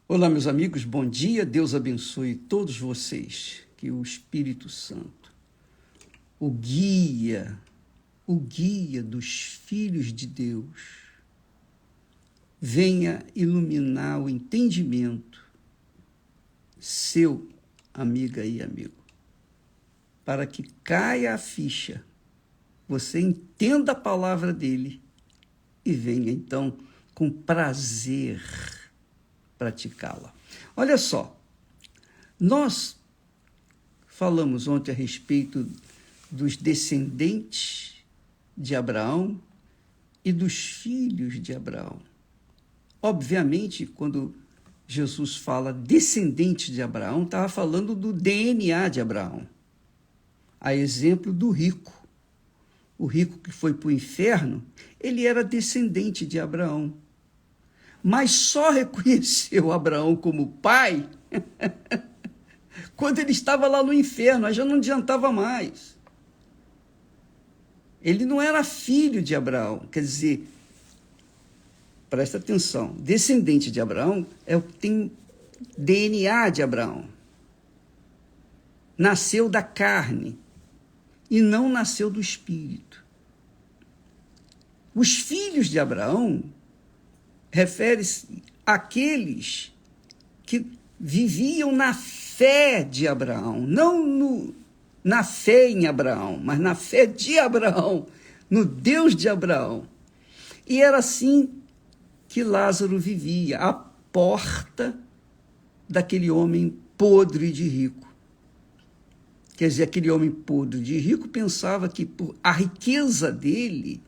Olá, meus amigos, bom dia, Deus abençoe todos vocês, que o Espírito Santo, o guia, o guia dos filhos de Deus, venha iluminar o entendimento seu, amiga e amigo, para que caia a ficha, você entenda a palavra dele e venha, então, com prazer praticá-la. Olha só, nós falamos ontem a respeito dos descendentes de Abraão e dos filhos de Abraão. Obviamente, quando Jesus fala descendente de Abraão, estava falando do DNA de Abraão. A exemplo do rico. O rico que foi para o inferno, ele era descendente de Abraão. Mas só reconheceu Abraão como pai quando ele estava lá no inferno, aí já não adiantava mais. Ele não era filho de Abraão, quer dizer, presta atenção, descendente de Abraão é o que tem DNA de Abraão. Nasceu da carne e não nasceu do espírito. Os filhos de Abraão refere-se àqueles que viviam na fé de Abraão, não na fé em Abraão, mas na fé de Abraão, no Deus de Abraão. E era assim que Lázaro vivia, à porta daquele homem podre de rico. Quer dizer, aquele homem podre de rico pensava que a riqueza dele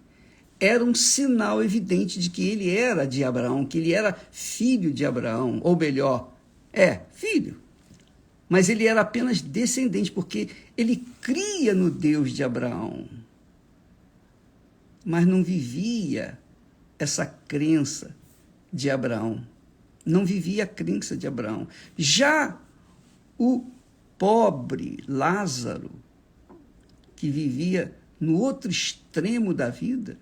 era um sinal evidente de que ele era de Abraão, que ele era filho de Abraão, ou melhor, filho. Mas ele era apenas descendente, porque ele cria no Deus de Abraão, mas não vivia essa crença de Abraão, não vivia a crença de Abraão. Já o pobre Lázaro, que vivia no outro extremo da vida,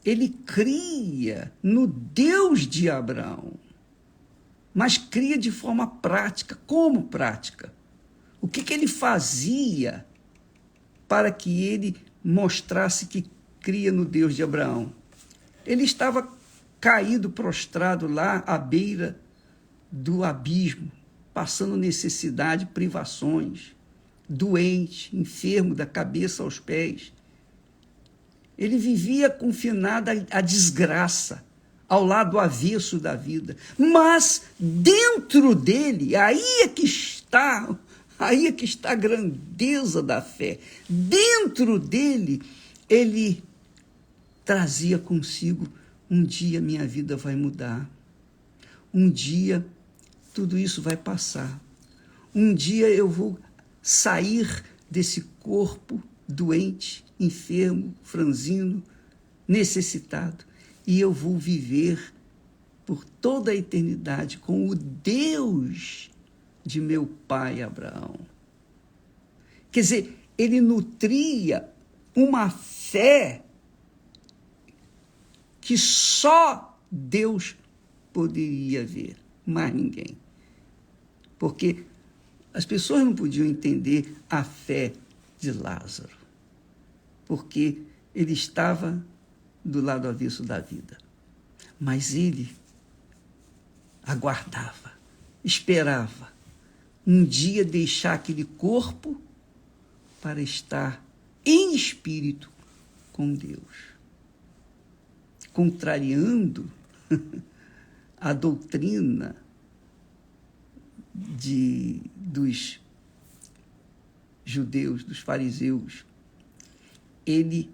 ele cria no Deus de Abraão, mas cria de forma prática. Como prática? O que ele fazia para que ele mostrasse que cria no Deus de Abraão? Ele estava caído, prostrado lá à beira do abismo, passando necessidade, privações, doente, enfermo da cabeça aos pés. Ele vivia confinado à desgraça, ao lado avesso da vida. Mas dentro dele, aí é que está a grandeza da fé. Dentro dele, ele trazia consigo: um dia minha vida vai mudar. Um dia tudo isso vai passar. Um dia eu vou sair desse corpo doente, enfermo, franzino, necessitado, e eu vou viver por toda a eternidade com o Deus de meu pai Abraão. Quer dizer, ele nutria uma fé que só Deus poderia ver, mais ninguém. Porque as pessoas não podiam entender a fé de Lázaro, porque ele estava do lado avesso da vida. Mas ele aguardava, esperava um dia deixar aquele corpo para estar em espírito com Deus, contrariando a doutrina dos judeus, dos fariseus. Ele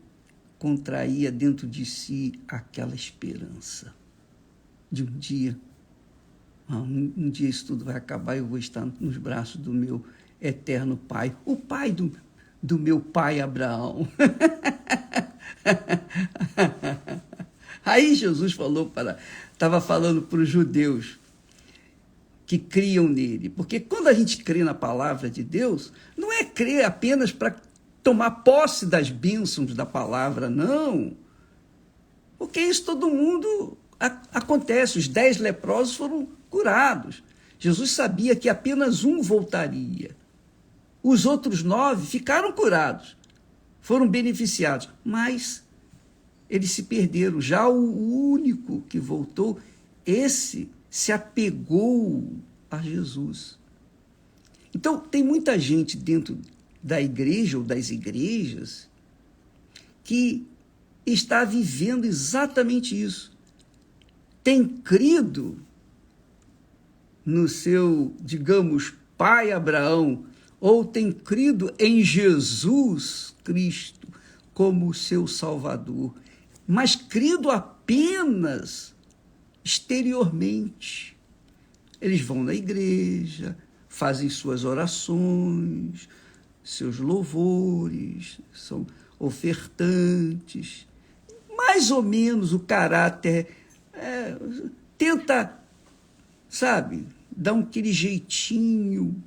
contraía dentro de si aquela esperança de um dia isso tudo vai acabar e eu vou estar nos braços do meu eterno Pai, o Pai do meu pai Abraão. Aí Jesus estava falando para os judeus que criam nele, porque quando a gente crê na palavra de Deus, não é crer apenas para tomar posse das bênçãos da palavra, não. Porque isso todo mundo acontece. Os 10 leprosos foram curados. Jesus sabia que apenas um voltaria. Os outros 9 ficaram curados, foram beneficiados, mas eles se perderam. Já o único que voltou, esse se apegou a Jesus. Então, tem muita gente dentro da igreja ou das igrejas que está vivendo exatamente isso. Tem crido no seu, digamos, pai Abraão, ou tem crido em Jesus Cristo como seu Salvador, mas crido apenas exteriormente. Eles vão na igreja, fazem suas orações, seus louvores, são ofertantes, mais ou menos o caráter, tenta, sabe, dar aquele jeitinho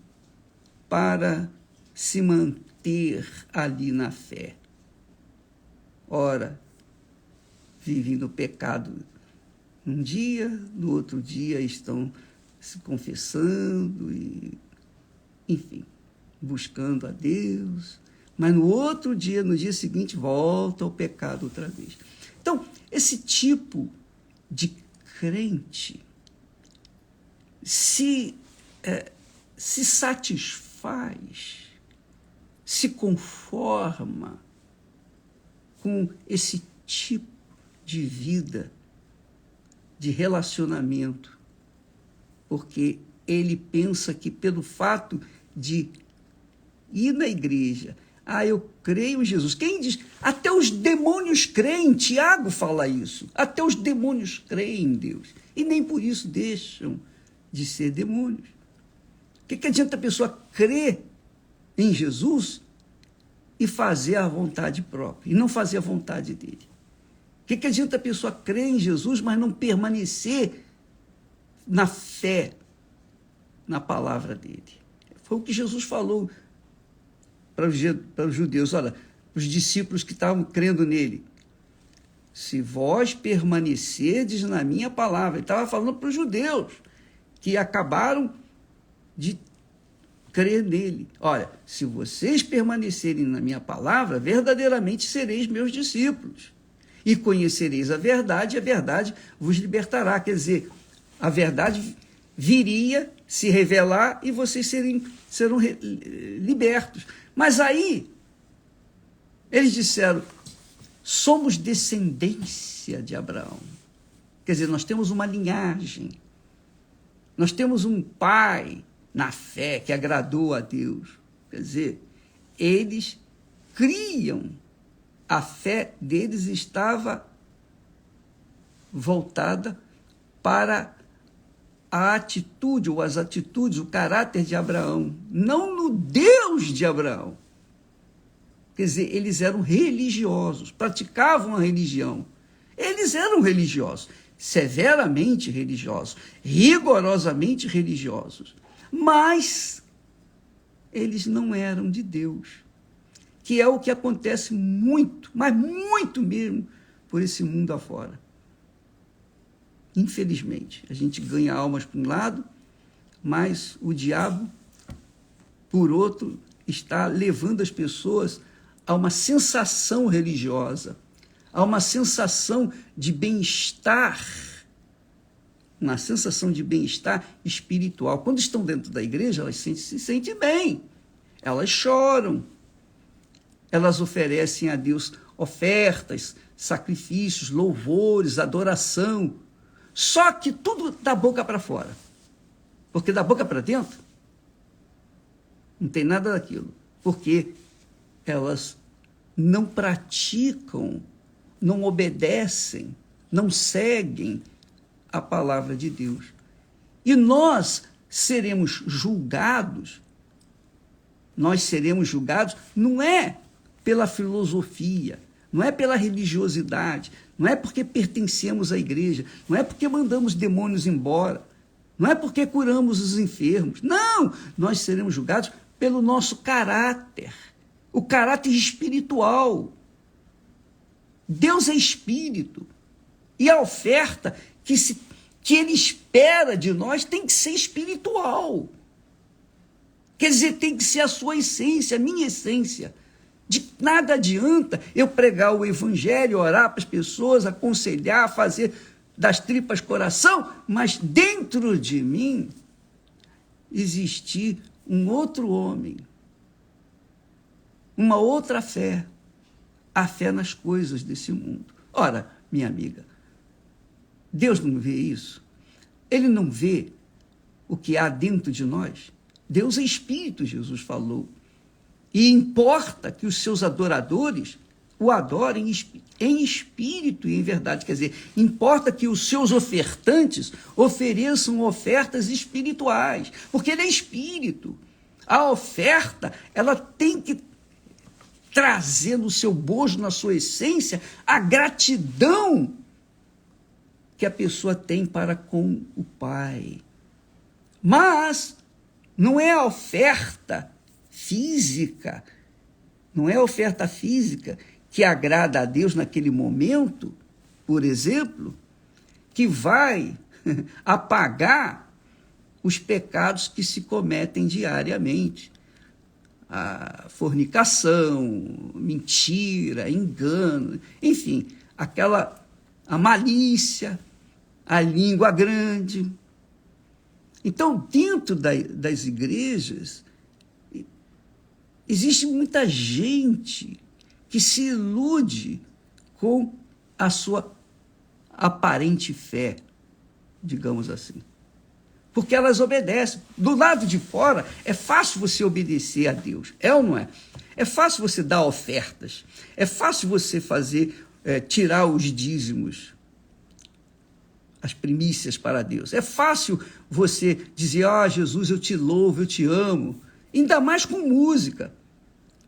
para se manter ali na fé. Ora, vivem no pecado um dia, no outro dia estão se confessando e, enfim, buscando a Deus, mas no outro dia, no dia seguinte, volta ao pecado outra vez. Então, esse tipo de crente se satisfaz, se conforma com esse tipo de vida, de relacionamento, porque ele pensa que pelo fato de ir na igreja, eu creio em Jesus. Quem diz? Até os demônios creem, Tiago fala isso. Até os demônios creem em Deus. E nem por isso deixam de ser demônios. O que adianta a pessoa crer em Jesus e fazer a vontade própria, e não fazer a vontade dele? O que adianta a pessoa crer em Jesus, mas não permanecer na fé, na palavra dele? Foi o que Jesus falou para os judeus, olha, os discípulos que estavam crendo nele. Se vós permanecerdes na minha palavra. Ele estava falando para os judeus que acabaram de crer nele. Olha, se vocês permanecerem na minha palavra, verdadeiramente sereis meus discípulos. E conhecereis a verdade, e a verdade vos libertará. Quer dizer, a verdade viria se revelar e vocês serão libertos. Mas aí, eles disseram, somos descendência de Abraão. Quer dizer, nós temos uma linhagem, nós temos um pai na fé que agradou a Deus. Quer dizer, eles criam, a fé deles estava voltada para a atitude ou as atitudes, o caráter de Abraão, não no Deus de Abraão. Quer dizer, eles eram religiosos, praticavam a religião. Eles eram religiosos, severamente religiosos, rigorosamente religiosos. Mas eles não eram de Deus, que é o que acontece muito, mas muito mesmo, por esse mundo afora. Infelizmente, a gente ganha almas por um lado, mas o diabo, por outro, está levando as pessoas a uma sensação religiosa, a uma sensação de bem-estar, uma sensação de bem-estar espiritual. Quando estão dentro da igreja, elas se sentem bem, elas choram, elas oferecem a Deus ofertas, sacrifícios, louvores, adoração, só que tudo da boca para fora, porque da boca para dentro não tem nada daquilo, porque elas não praticam, não obedecem, não seguem a palavra de Deus. E nós seremos julgados não é pela filosofia, não é pela religiosidade, não é porque pertencemos à igreja, não é porque mandamos demônios embora, não é porque curamos os enfermos. Não, nós seremos julgados pelo nosso caráter, o caráter espiritual. Deus é espírito, e a oferta que ele espera de nós tem que ser espiritual. Quer dizer, tem que ser a sua essência, a minha essência. De nada adianta eu pregar o evangelho, orar para as pessoas, aconselhar, fazer das tripas coração, mas dentro de mim existir um outro homem, uma outra fé, a fé nas coisas desse mundo. Ora, minha amiga, Deus não vê isso? Ele não vê o que há dentro de nós? Deus é espírito, Jesus falou. E importa que os seus adoradores o adorem em espírito e em verdade. Quer dizer, importa que os seus ofertantes ofereçam ofertas espirituais, porque ele é espírito. A oferta, ela tem que trazer no seu bojo, na sua essência, a gratidão que a pessoa tem para com o Pai. Mas não é a oferta física, não é a oferta física que agrada a Deus naquele momento, por exemplo, que vai apagar os pecados que se cometem diariamente. A fornicação, mentira, engano, enfim, a malícia, a língua grande. Então, dentro das igrejas, existe muita gente que se ilude com a sua aparente fé, digamos assim. Porque elas obedecem. Do lado de fora, é fácil você obedecer a Deus, é ou não é? É fácil você dar ofertas, é fácil você tirar os dízimos, as primícias para Deus. É fácil você dizer, Jesus, eu te louvo, eu te amo, ainda mais com música.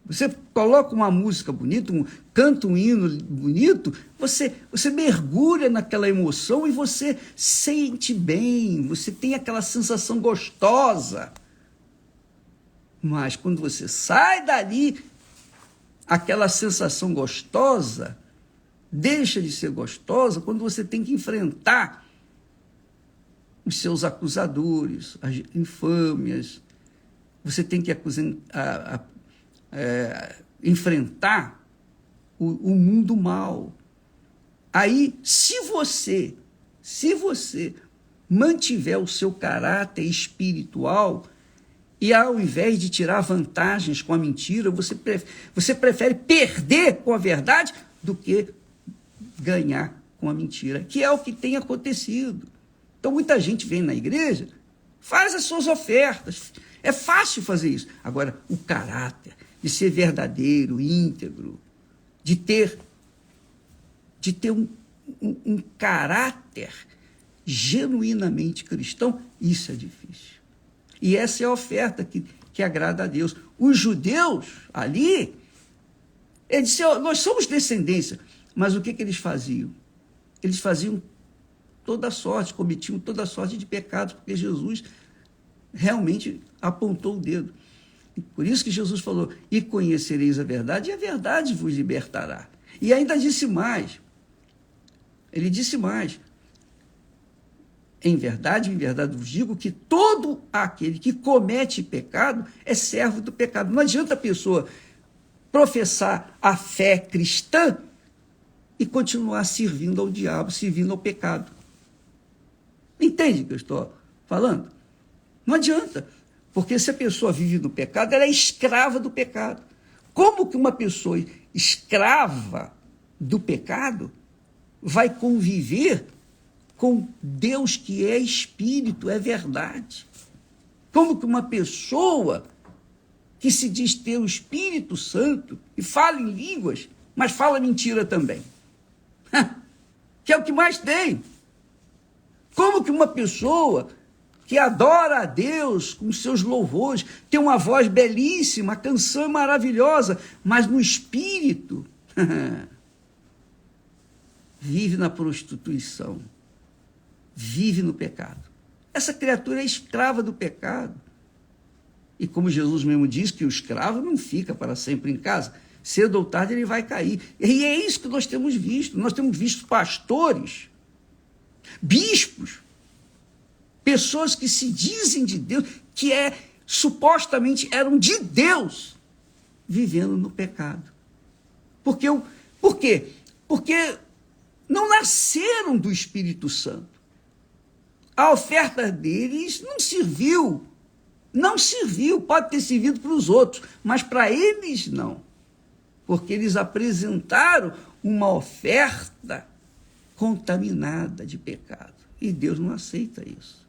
Você coloca uma música bonita, canta um hino bonito, você mergulha naquela emoção e você sente bem, você tem aquela sensação gostosa. Mas quando você sai dali, aquela sensação gostosa deixa de ser gostosa quando você tem que enfrentar os seus acusadores, as infâmias. Você tem que enfrentar o mundo mal. Aí, se você mantiver o seu caráter espiritual e ao invés de tirar vantagens com a mentira, você prefere perder com a verdade do que ganhar com a mentira, que é o que tem acontecido. Então, muita gente vem na igreja, faz as suas ofertas, é fácil fazer isso. Agora, o caráter, de ser verdadeiro, íntegro, de ter um caráter genuinamente cristão, isso é difícil. E essa é a oferta que agrada a Deus. Os judeus ali, eles diziam, nós somos descendência, mas o que eles faziam? Eles faziam toda sorte, cometiam toda sorte de pecados, porque Jesus realmente apontou o dedo. Por isso que Jesus falou, e conhecereis a verdade, e a verdade vos libertará. E ainda disse mais, ele disse mais, em verdade vos digo que todo aquele que comete pecado é servo do pecado. Não adianta a pessoa professar a fé cristã e continuar servindo ao diabo, servindo ao pecado. Entende o que eu estou falando? Não adianta, porque se a pessoa vive no pecado, ela é escrava do pecado. Como que uma pessoa escrava do pecado vai conviver com Deus que é espírito, é verdade? Como que uma pessoa que se diz ter o Espírito Santo e fala em línguas, mas fala mentira também? Que é o que mais tem. Como que uma pessoa que adora a Deus com seus louvores, tem uma voz belíssima, a canção é maravilhosa, mas no espírito vive na prostituição, vive no pecado. Essa criatura é escrava do pecado. E como Jesus mesmo diz que o escravo não fica para sempre em casa, cedo ou tarde ele vai cair. E é isso que nós temos visto. Nós temos visto pastores, bispos, pessoas que se dizem de Deus, que supostamente eram de Deus, vivendo no pecado. Por quê? Porque não nasceram do Espírito Santo. A oferta deles não serviu. Não serviu, pode ter servido para os outros, mas para eles não. Porque eles apresentaram uma oferta contaminada de pecado. E Deus não aceita isso.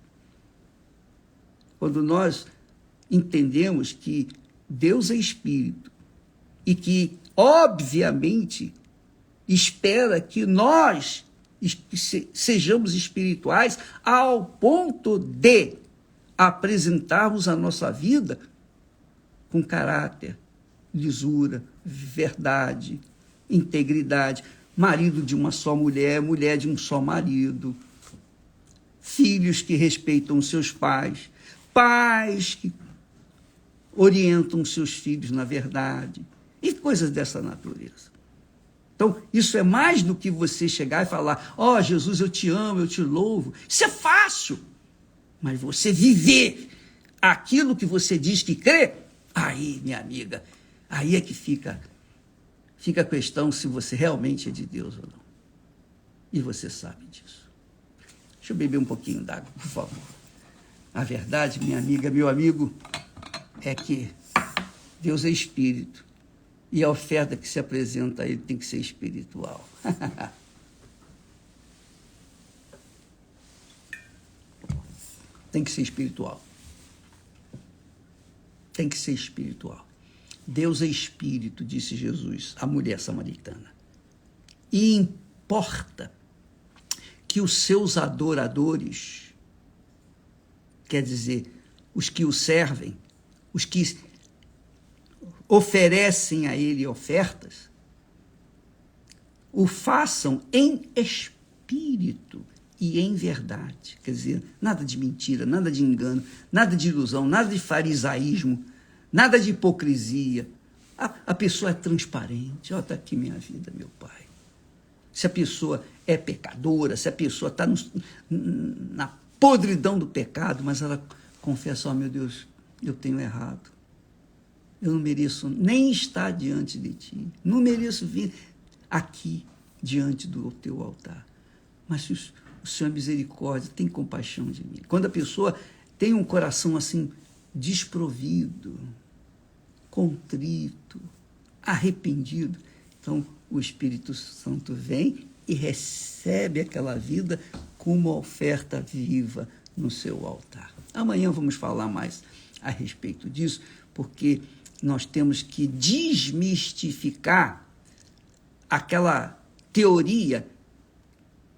Quando nós entendemos que Deus é Espírito e que, obviamente, espera que nós sejamos espirituais ao ponto de apresentarmos a nossa vida com caráter, lisura, verdade, integridade, marido de uma só mulher, mulher de um só marido, filhos que respeitam seus pais, pais que orientam seus filhos na verdade, e coisas dessa natureza. Então, isso é mais do que você chegar e falar, ó, Jesus, eu te amo, eu te louvo. Isso é fácil. Mas você viver aquilo que você diz que crê, aí, minha amiga, aí é que fica a questão se você realmente é de Deus ou não. E você sabe disso. Deixa eu beber um pouquinho d'água, por favor. A verdade, minha amiga, meu amigo, é que Deus é Espírito. E a oferta que se apresenta a Ele tem que ser espiritual. Tem que ser espiritual. Tem que ser espiritual. Deus é Espírito, disse Jesus à mulher samaritana. E importa que os seus adoradores, quer dizer, os que o servem, os que oferecem a Ele ofertas, o façam em espírito e em verdade. Quer dizer, nada de mentira, nada de engano, nada de ilusão, nada de farisaísmo, nada de hipocrisia. A pessoa é transparente. Olha, está aqui minha vida, meu Pai. Se a pessoa é pecadora, se a pessoa está na podridão do pecado, mas ela confessa, ó, meu Deus, eu tenho errado. Eu não mereço nem estar diante de ti. Não mereço vir aqui diante do teu altar. Mas o Senhor é misericórdia, tem compaixão de mim. Quando a pessoa tem um coração assim desprovido, contrito, arrependido, então o Espírito Santo vem e recebe aquela vida como uma oferta viva no seu altar. Amanhã vamos falar mais a respeito disso, porque nós temos que desmistificar aquela teoria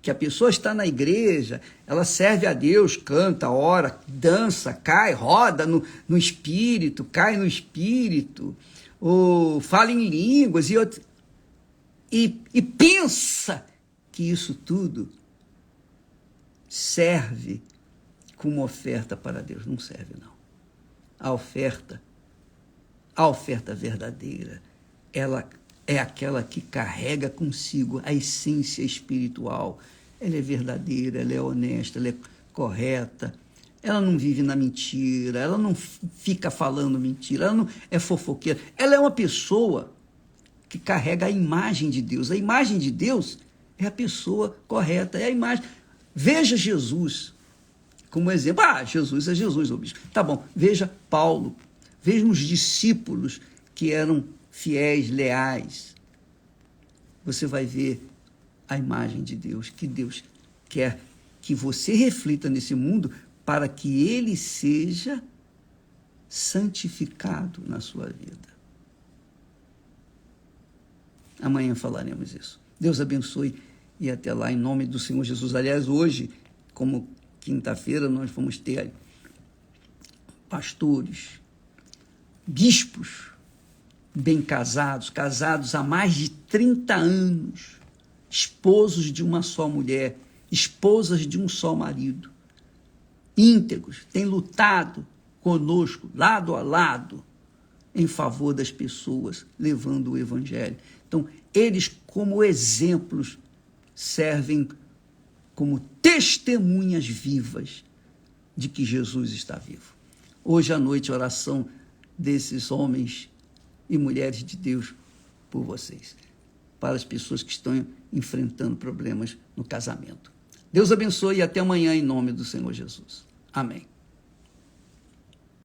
que a pessoa está na igreja, ela serve a Deus, canta, ora, dança, cai, roda no espírito, cai no espírito, ou fala em línguas, e pensa que isso tudo serve como oferta para Deus. Não serve, não. A oferta verdadeira, ela é aquela que carrega consigo a essência espiritual. Ela é verdadeira, ela é honesta, ela é correta, ela não vive na mentira, ela não fica falando mentira, ela não é fofoqueira. Ela é uma pessoa que carrega a imagem de Deus. A imagem de Deus é a pessoa correta, é a imagem. Veja Jesus como exemplo. Jesus é Jesus, ô bispo. Tá bom, veja Paulo. Veja os discípulos que eram fiéis, leais. Você vai ver a imagem de Deus, que Deus quer que você reflita nesse mundo para que ele seja santificado na sua vida. Amanhã falaremos isso. Deus abençoe e até lá, em nome do Senhor Jesus. Aliás, hoje, como quinta-feira, nós vamos ter pastores, bispos, bem casados, casados há mais de 30 anos, esposos de uma só mulher, esposas de um só marido, íntegros, têm lutado conosco, lado a lado, em favor das pessoas, levando o evangelho. Então, eles, como exemplos, servem como testemunhas vivas de que Jesus está vivo. Hoje à noite, oração desses homens e mulheres de Deus por vocês, para as pessoas que estão enfrentando problemas no casamento. Deus abençoe e até amanhã em nome do Senhor Jesus. Amém.